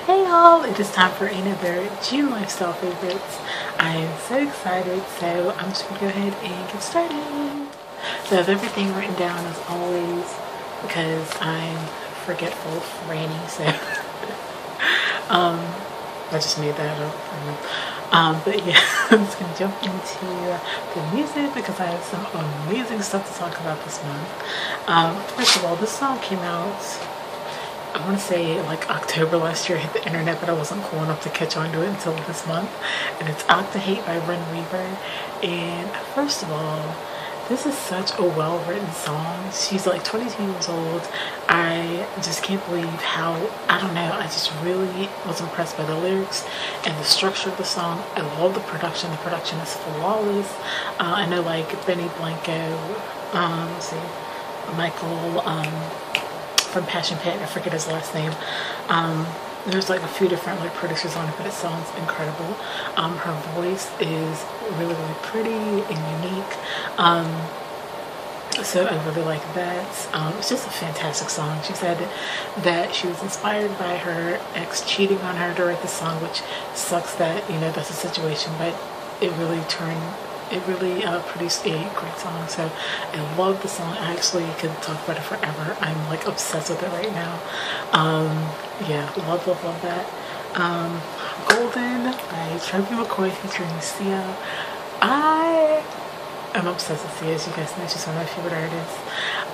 Hey y'all, it is time for another June Lifestyle Favorites. I am so excited, so I'm just gonna go ahead and get started. So I have everything written down as always because I'm forgetful Franny, so I just made that up. But yeah, I'm just gonna jump into the music because I have some amazing stuff to talk about this month. First of all, this song came out, I want to say like October last year. It hit the internet, but I wasn't cool enough to catch on to it until this month. And it's Out to Hate by Britt. And first of all, this is such a well-written song. She's like 22 years old. I just can't believe how, I don't know, I just really was impressed by the lyrics and the structure of the song. I love the production. The production is flawless. I know like Benny Blanco, let's see, Michael, from Passion Pit, I forget his last name. There's like a few different like producers on it, but it sounds incredible. Her voice is really, really pretty and unique. So I really like that. It's just a fantastic song. She said that she was inspired by her ex cheating on her to write the song, which sucks that, you know, that's a situation, but it really produced a great song. So I love the song. I actually could talk about it forever. I'm like obsessed with it right now. Yeah, love that. Golden by Travis McCoy featuring Sia. I am obsessed with Sia, as you guys know. She's one of my favorite artists.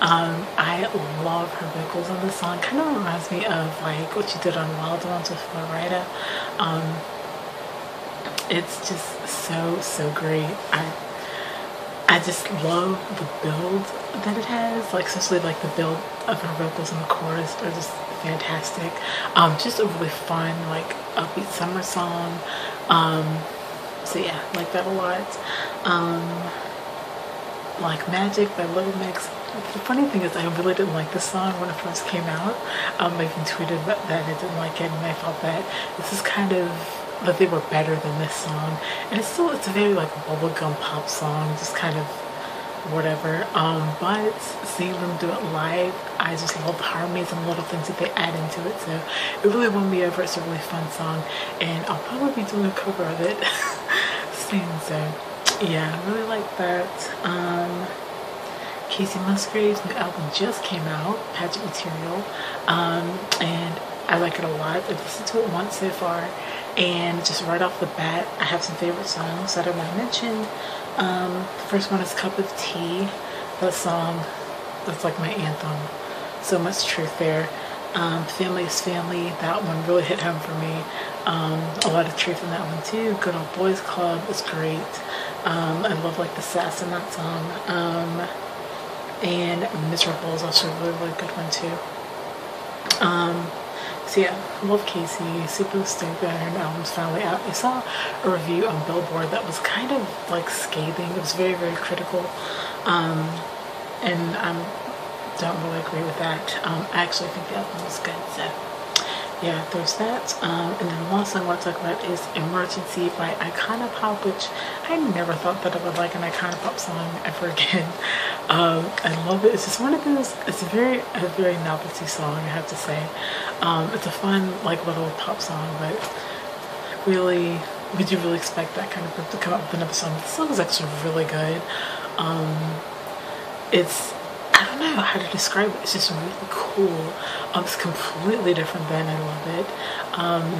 I love her vocals on this song. Kind of reminds me of like what she did on Wild Ones with Florida. It's just so great. I just love the build that it has, like especially like the build of her vocals in the chorus are just fantastic. Just a really fun like upbeat summer song. So yeah, like that a lot. Like Magic by Little Mix. The funny thing is I really didn't like this song when it first came out. I even tweeted that I didn't like it, and I thought that this is kind of that they were better than this song. And it's a very like bubblegum pop song, just kind of whatever. But seeing them do it live, I just love the harmonies and little things that they add into it. So it really won me over. It's a really fun song, and I'll probably be doing a cover of it soon. So yeah, I really like that. Casey Musgrave's new album just came out, Pageant Material, and I like it a lot. I've listened to it once so far, and just right off the bat, I have some favorite songs that I want to mention. The first one is Cup of Tea. That song, that's like my anthem. So much truth there. Family is Family, that one really hit home for me. A lot of truth in that one too. Good Old Boys Club is great. I love like the sass in that song. And Miserable is also a really, really good one too. So yeah, love Casey. Super stoked that her album's finally out. I saw a review on Billboard that was kind of like scathing. It was very, very critical. And I don't really agree with that. I actually think the album was good. So yeah, there's that. And then the last song I want to talk about is Emergency by Iconopop, which I never thought that I would like an Iconopop song ever again. I love it. It's just one of those, it's a very novelty song, I have to say. It's a fun, like, little pop song, but really, would you really expect that kind of group to come up with another song? This song is actually really good. I don't know how to describe it. It's just really cool. It's completely different than I love it.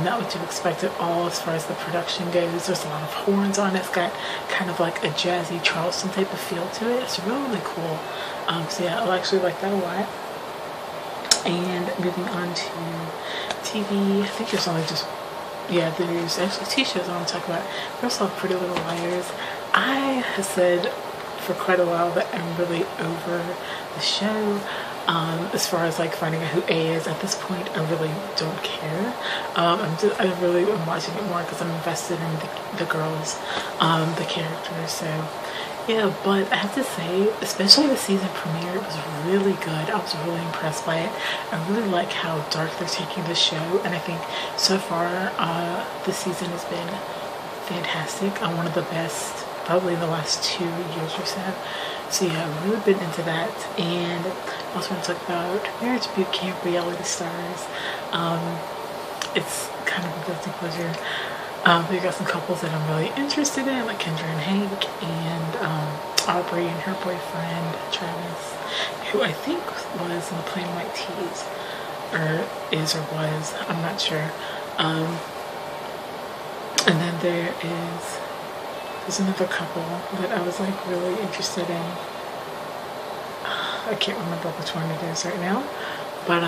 Not what you expect at all as far as the production goes. There's a lot of horns on it. It's got kind of like a jazzy Charleston type of feel to it. It's really, really cool. So yeah, I actually like that a lot. And moving on to TV, I think there's only just, yeah, there's actually 2 shows I want to talk about. First off, Pretty Little Liars. I have said for quite a while that I'm really over the show. As far as like finding out who A is at this point, I really don't care. I really am watching it more because I'm invested in the girls, the characters. So yeah, but I have to say, especially the season premiere, it was really good. I was really impressed by it. I really like how dark they're taking the show, and I think so far this season has been fantastic. One of the best probably in the last 2 years or so. So yeah, I've really been into that. And I also want to talk about Marriage Boot Camp Reality Stars. It's kind of a guilty pleasure. We got some couples that I'm really interested in, like Kendra and Hank, and Aubrey and her boyfriend Travis, who I think was in the Plain White Tees, or is or was, I'm not sure. And then there's another couple that I was like really interested in. I can't remember which one it is right now, but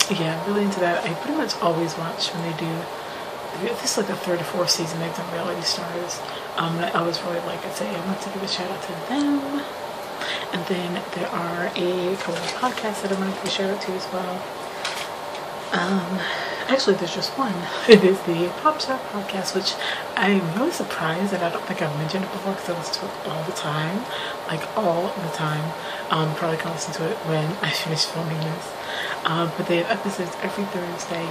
yeah, really into that. I pretty much always watch when they do, this is like the 3rd or 4th season they've done Reality Stars. And I always really like it, so I want to give a shout out to them. And then there are a couple of podcasts that I want to give a shout out to as well. Actually, there's just one. It is the Pop Shop podcast, which I'm really surprised that I don't think I've mentioned it before, because I listen to it all the time, like all the time. Probably can listen to it when I finish filming this. But they have episodes every Thursday.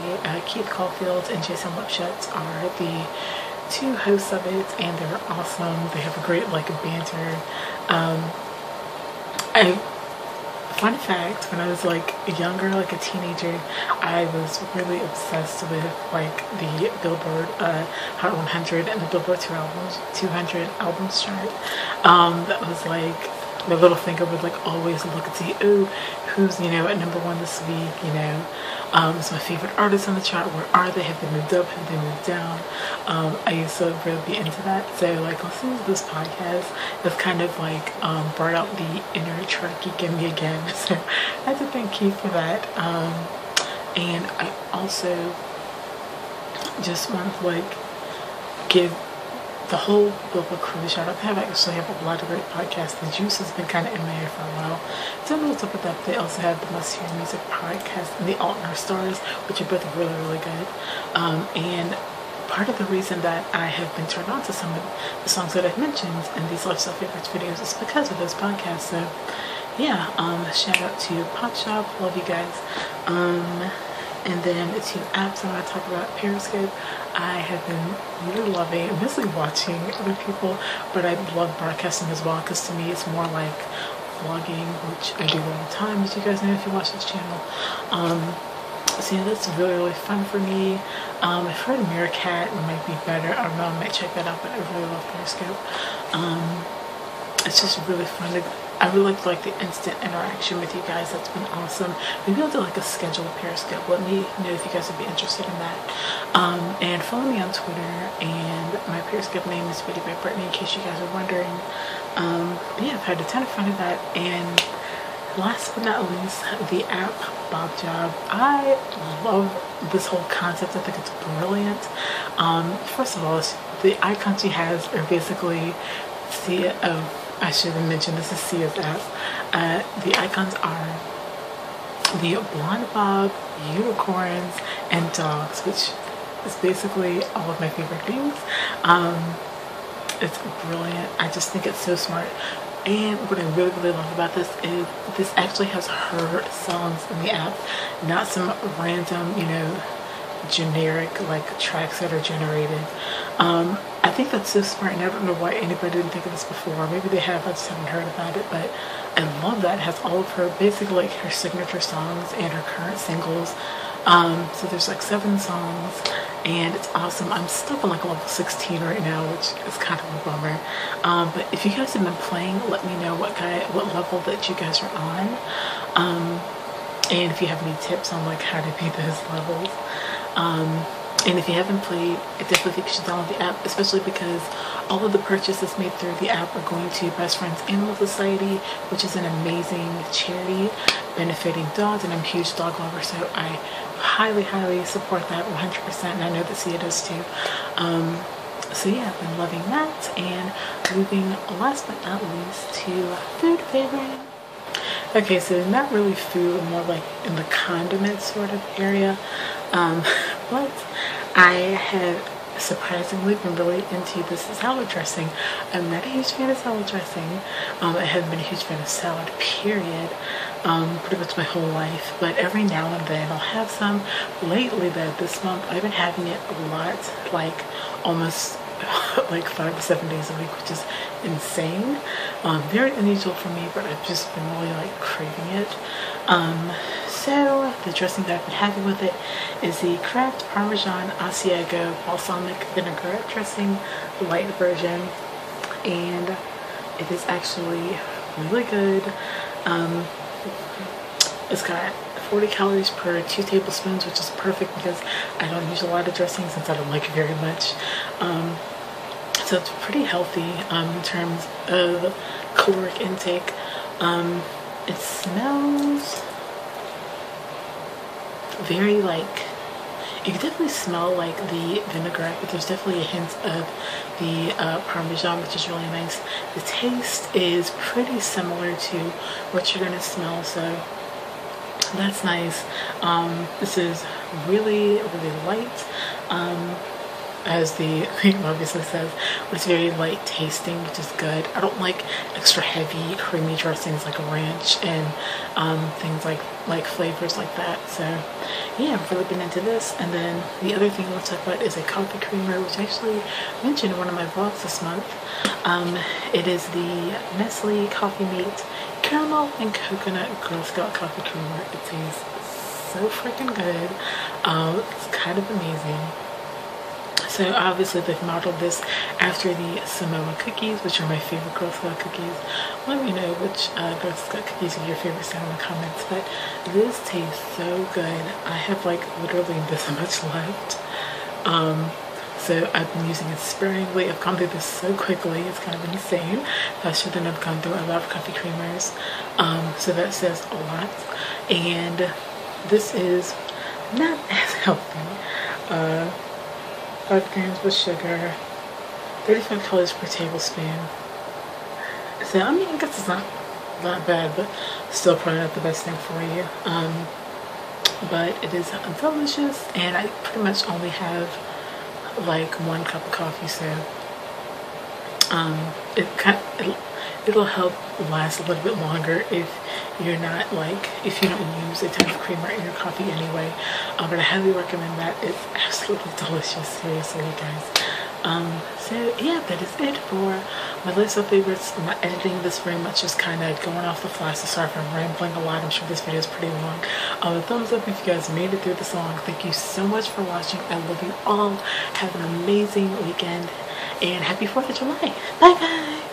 Keith Caulfield and Jason Lipschutz are the 2 hosts of it, and they're awesome. They have a great like banter. Fun fact, when I was like younger, like a teenager, I was really obsessed with like the Billboard Hot 100 and the Billboard 200 albums chart. That was like my little finger would like always look and see, oh, who's, you know, at #1 this week, you know. It's my favorite artists on the chart. Where are they? Have they moved up? Have they moved down? I used to really be into that. So like listening to this podcast has kind of like brought out the inner chart geek in me again. So I have to thank Keith for that. And I also just want to like give the whole Billboard crew a shout out. They actually have a lot of great podcasts. The Juice has been kind of in my ear for a while. Don't know what's up with that. They also have the Must Hear Music podcast and the Altner Stars, which are both really, really good. And part of the reason that I have been turned on to some of the songs that I've mentioned in these Lifestyle Favorites videos is because of those podcasts. So yeah, shout out to Pop Shop. Love you guys. And then to apps I want to talk about. Periscope, I have been really loving, mostly watching other people, but I love broadcasting as well, because to me it's more like vlogging, which I do all the time, as you guys know if you watch this channel. So yeah, that's really, really fun for me. I've heard Meerkat might be better. I don't know, I might check that out, but I really love Periscope. It's just really fun to, I really like the instant interaction with you guys. That's been awesome. Maybe I'll do like a scheduled Periscope. Let me know if you guys would be interested in that. And follow me on Twitter, and my Periscope name is BeautyByBrittney, in case you guys are wondering. Yeah, I've had a ton of fun with that. And last but not least, the app Bob Job. I love this whole concept. I think it's brilliant. First of all, the icons she has are basically I should have mentioned this is Sia's app. The icons are the blonde bob, unicorns, and dogs, which is basically all of my favorite things. It's brilliant. I just think it's so smart. And what I really, really love about this is this actually has her songs in the app, not some random, you know, generic like tracks that are generated. I think that's so smart, and I don't know why anybody didn't think of this before. Maybe they have, I just haven't heard about it, but I love that. It has all of her, basically like her signature songs and her current singles. So there's like 7 songs, and it's awesome. I'm stuck on like level 16 right now, which is kind of a bummer. But if you guys have been playing, let me know what level that you guys are on. And if you have any tips on like how to beat those levels. And if you haven't played, I definitely think you should download the app, especially because all of the purchases made through the app are going to Best Friends Animal Society, which is an amazing charity benefiting dogs, and I'm a huge dog lover, so I highly, highly support that 100%, and I know that Sia does too. So yeah, I've been loving that, and moving last but not least to food favorite. Okay, so not really food, more like in the condiment sort of area, but I have surprisingly been really into this salad dressing. I'm not a huge fan of salad dressing. I haven't been a huge fan of salad, period, pretty much my whole life, but every now and then I'll have some. Lately though, this month, I've been having it a lot, like almost like 5 to 7 days a week, which is insane. Very unusual for me, but I've just been really like craving it. So the dressing that I've been having with it is the Kraft Parmesan Asiago Balsamic Vinaigrette dressing, the light version, and it is actually really good. It's got 40 calories per 2 tablespoons, which is perfect because I don't use a lot of dressing since I don't like it very much. So it's pretty healthy in terms of caloric intake. It smells very like, you can definitely smell like the vinaigrette, but there's definitely a hint of the Parmesan, which is really nice. The taste is pretty similar to what you're gonna smell, so that's nice. This is really, really light. As the name obviously says, but it's very light tasting, which is good. I don't like extra heavy creamy dressings like ranch and things like flavors like that. So yeah, I've really been into this. And then the other thing I want to talk about is a coffee creamer, which I actually mentioned in one of my vlogs this month. It is the Nestle Coffee Mate Caramel and Coconut Girl Scout Coffee Creamer. It tastes so freaking good. It's kind of amazing. So obviously they've modeled this after the Samoa cookies, which are my favorite Girl Scout cookies. Let me know which Girl Scout cookies are your favorites down in the comments. But this tastes so good. I have like literally this much left. So I've been using it sparingly. I've gone through this so quickly. It's kind of insane. Faster than I've gone through a lot of coffee creamers. So that says a lot. And this is not as healthy. 5 grams of sugar, 35 calories per tablespoon. So I mean, I guess it's not that bad, but still probably not the best thing for you. But it is delicious, and I pretty much only have like 1 cup of coffee, so it'll help last a little bit longer if you're not like, if you don't use a ton of creamer in your coffee anyway. But I highly recommend that. It's absolutely delicious, seriously, you guys. So yeah, that is it for my list of favorites. I'm not editing this very much, just kind of going off the fly, so sorry if I'm rambling a lot. I'm sure this video is pretty long. A thumbs up if you guys made it through this long. Thank you so much for watching. I love you all. Have an amazing weekend, and happy 4th of July. Bye guys.